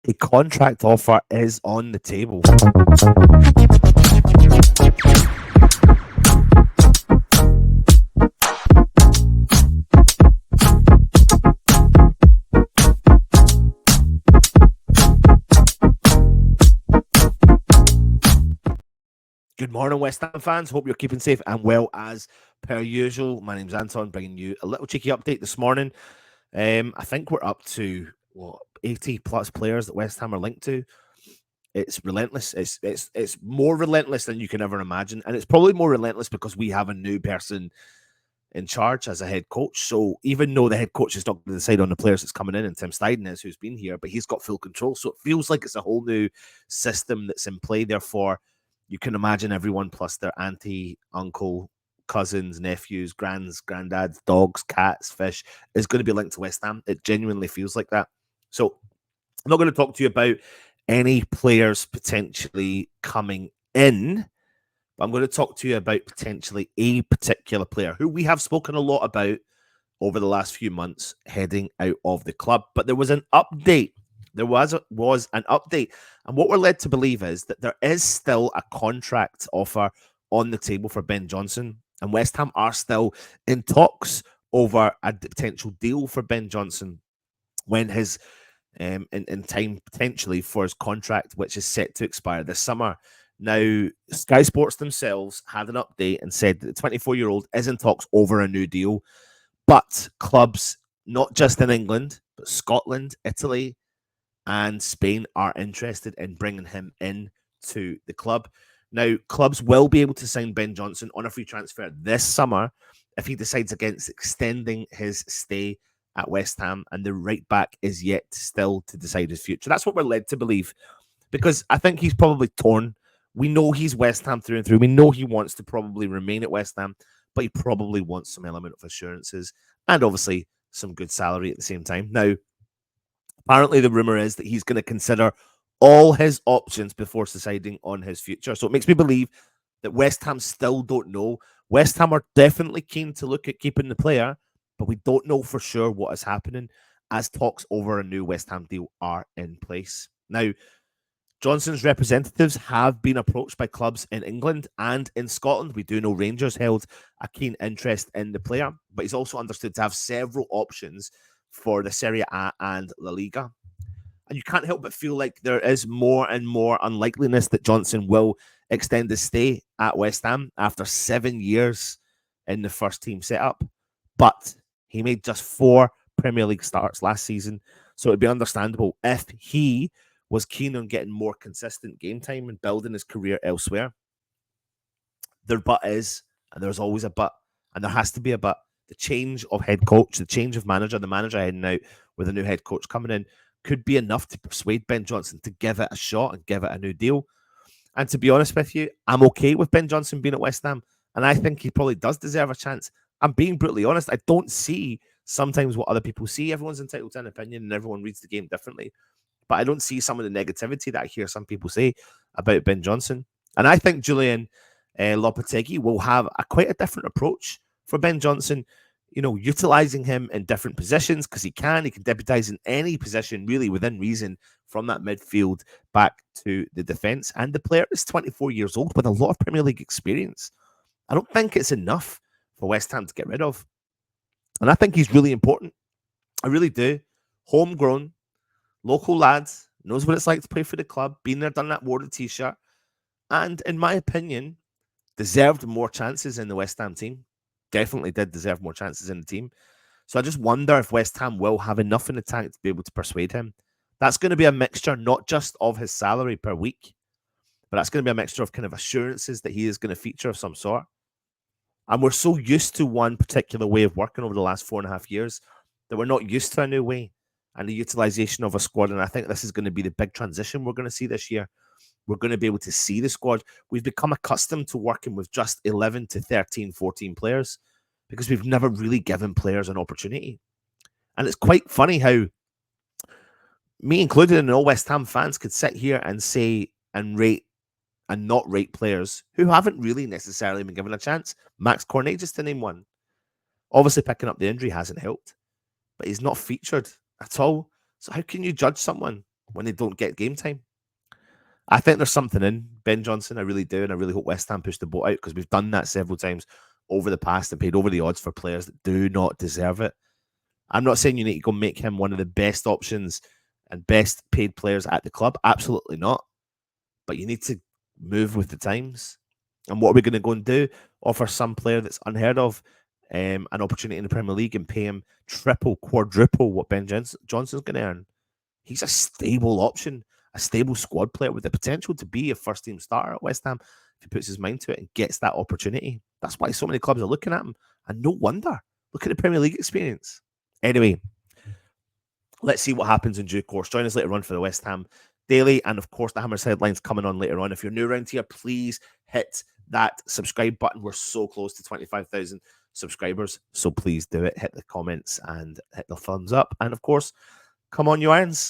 A contract offer is on the table. Good morning, West Ham fans. Hope you're keeping safe and well as per usual. My name's Anton, bringing you a little cheeky update this morning. I think we're up to 80 plus players that West Ham are linked to. It's relentless. It's more relentless than you can ever imagine, and it's probably more relentless because we have a new person in charge as a head coach. So even though the head coach is not going to decide on the players that's coming in, and Tim Steiden is who's been here, but he's got full control. So it feels like it's a whole new system that's in play. Therefore, you can imagine everyone plus their auntie, uncle, cousins, nephews, granddads, dogs, cats, fish is going to be linked to West Ham. It genuinely feels like that. So I'm not going to talk to you about any players potentially coming in. But I'm going to talk to you about potentially a particular player who we have spoken a lot about over the last few months heading out of the club. But there was an update. There was an update. And what we're led to believe is that there is still a contract offer on the table for Ben Johnson. And West Ham are still in talks over a potential deal for Ben Johnson when his in time potentially for his contract, which is set to expire this summer. Now, Sky Sports themselves had an update and said that the 24-year-old is in talks over a new deal, but clubs, not just in England, but Scotland, Italy, and Spain are interested in bringing him in to the club. Now, clubs will be able to sign Ben Johnson on a free transfer this summer if he decides against extending his stay at West Ham, and the right back is yet still to decide his future. That's what we're led to believe, because I think he's probably torn. We know he's West Ham through and through. We know he wants to probably remain at West Ham, but he probably wants some element of assurances and obviously some good salary at the same time. Now, apparently the rumor is that he's going to consider all his options before deciding on his future. So it makes me believe that West Ham still don't know. West Ham are definitely keen to look at keeping the player, but we don't know for sure what is happening as talks over a new West Ham deal are in place. Now, Johnson's representatives have been approached by clubs in England and in Scotland. We do know Rangers held a keen interest in the player, but he's also understood to have several options for the Serie A and La Liga. And you can't help but feel like there is more and more unlikeliness that Johnson will extend his stay at West Ham after 7 years in the first team setup. But he made just 4 Premier League starts last season, so it'd be understandable if he was keen on getting more consistent game time and building his career elsewhere. Their but is, and there's always a but, and there has to be a but, the change of head coach, the change of manager, the manager heading out with a new head coach coming in could be enough to persuade Ben Johnson to give it a shot and give it a new deal. And to be honest with you, I'm okay with Ben Johnson being at West Ham, and I think he probably does deserve a chance. I'm being brutally honest. I don't see sometimes what other people see. Everyone's entitled to an opinion and everyone reads the game differently. But I don't see some of the negativity that I hear some people say about Ben Johnson. And I think Julian Lopetegui will have quite a different approach for Ben Johnson, utilizing him in different positions because he can deputize in any position really within reason from that midfield back to the defense. And the player is 24 years old with a lot of Premier League experience. I don't think it's enough for West Ham to get rid of. And I think he's really important. I really do. Homegrown, local lads, knows what it's like to play for the club, been there, done that, wore the t-shirt, and in my opinion, deserved more chances in the West Ham team. Definitely did deserve more chances in the team. So I just wonder if West Ham will have enough in the tank to be able to persuade him. That's going to be a mixture, not just of his salary per week, but that's going to be a mixture of kind of assurances that he is going to feature of some sort. And we're so used to one particular way of working over the last 4.5 years that we're not used to a new way and the utilization of a squad. And I think this is going to be the big transition we're going to see this year. We're going to be able to see the squad. We've become accustomed to working with just 11 to 13, 14 players because we've never really given players an opportunity. And it's quite funny how me included and all West Ham fans could sit here and say and rate and not rate players who haven't really necessarily been given a chance. Max Cornet, just to name one. Obviously, picking up the injury hasn't helped, but he's not featured at all. So how can you judge someone when they don't get game time. I think there's something in Ben Johnson. I really do. And I really hope West Ham push the boat out because we've done that several times over the past and paid over the odds for players that do not deserve it. I'm not saying you need to go make him one of the best options and best paid players at the club. Absolutely not. But you need to move with the times. And what are we going to go and do? Offer some player that's unheard of an opportunity in the Premier League and pay him triple, quadruple what Ben Johnson's going to earn. He's a stable option, a stable squad player with the potential to be a first-team starter at West Ham if he puts his mind to it and gets that opportunity. That's why so many clubs are looking at him. And no wonder. Look at the Premier League experience. Anyway, let's see what happens in due course. Join us later on for the West Ham Daily. And of course, the Hammers headlines coming on later on. If you're new around here, please hit that subscribe button. We're so close to 25,000 subscribers. So please do it. Hit the comments and hit the thumbs up. And of course, come on, you irons.